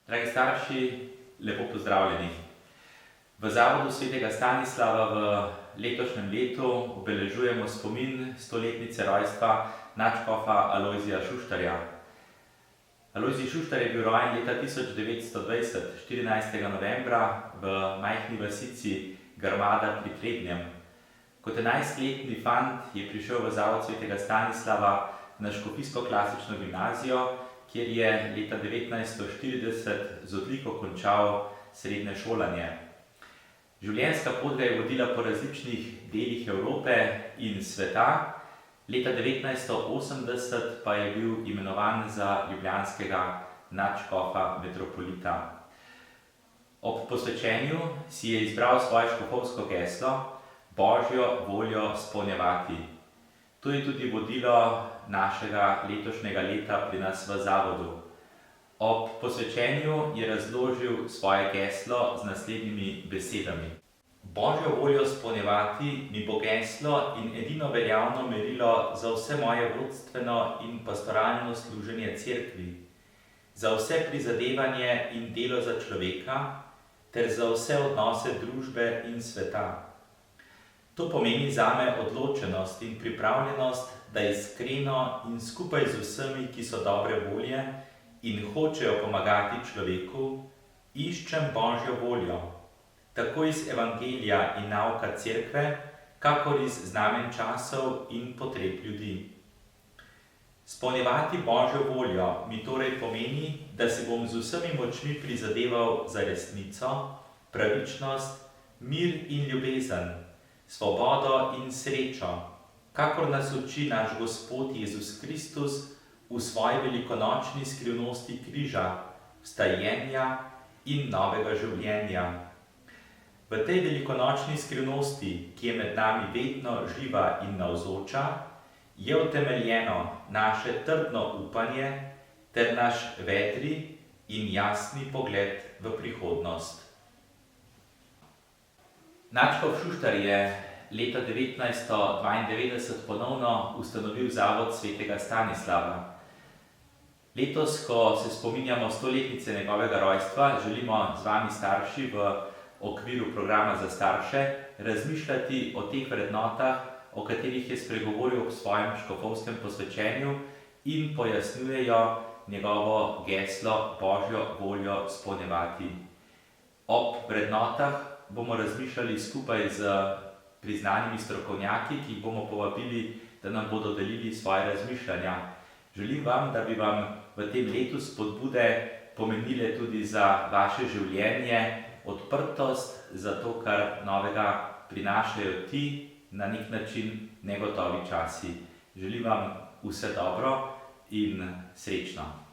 Dragi starši, lepo pozdravljeni. V Zavodu svetega Stanislava v letošnjem letu obeležujemo spomin stoletnice rojstva nadškofa Alojzija Šuštarja. Alojzij Šuštar je bil rojen leta 1920, 14. novembra v majhni vasici Grmada pri Trebnjem. Kot 11-letni fant je prišel v Zavod svetega Stanislava na škofijsko klasično gimnazijo, kjer je leta 1940 z odliko končal srednje šolanje. Življenjska pot ga je vodila po različnih delih Evrope in sveta. Leta 1980 pa je bil imenovan za ljubljanskega nadškofa metropolita. Ob posvečenju si je izbral svoje škofovsko geslo Božjo voljo izpolnjevati. To je tudi vodilo našega letošnjega leta pri nas v Zavodu. Ob posvečenju je razložil svoje geslo z naslednjimi besedami. Božjo voljo izpolnjevati mi bo geslo in edino veljavno merilo za vse moje vodstveno in pastoralno služenje cerkvi, za vse prizadevanje in delo za človeka ter za vse odnose družbe in sveta. To pomeni zame odločenost in pripravljenost, da iskreno in skupaj z vsemi, ki so dobre volje in hočejo pomagati človeku, iščem Božjo voljo, tako iz evangelija in nauka cerkve, kakor iz znamen časov in potreb ljudi. Izpolnjevati Božjo voljo mi torej pomeni, da si bom z vsemi močmi prizadeval za resnico, pravičnost, mir in ljubezen, svobodo in srečo, kakor nas uči naš Gospod Jezus Kristus v svoji velikonočni skrivnosti križa, vstajenja in novega življenja. V tej velikonočni skrivnosti, ki je med nami vedno živa in navzoča, je utemeljeno naše trdno upanje ter naš vedri in jasni pogled v prihodnost. Nadškof Šuštar je leta 1992 ponovno ustanovil Zavod svetega Stanislava. Letos, ko se spominjamo stoletnice njegovega rojstva, želimo z vami starši v okviru programa za starše razmišljati o teh vrednotah, o katerih je spregovoril ob svojem škofovskem posvečenju in pojasnjujejo njegovo geslo Božjo voljo izpolnjevati. Ob vrednotah bomo razmišljali skupaj z priznanimi strokovnjaki, ki jih bomo povabili, da nam bodo delili svoje razmišljanja. Želim vam, da bi vam v tem letu spodbude pomenile tudi za vaše življenje, odprtost za to, kar novega prinašajo ti na nek način negotovi časi. Želim vam vse dobro in srečno.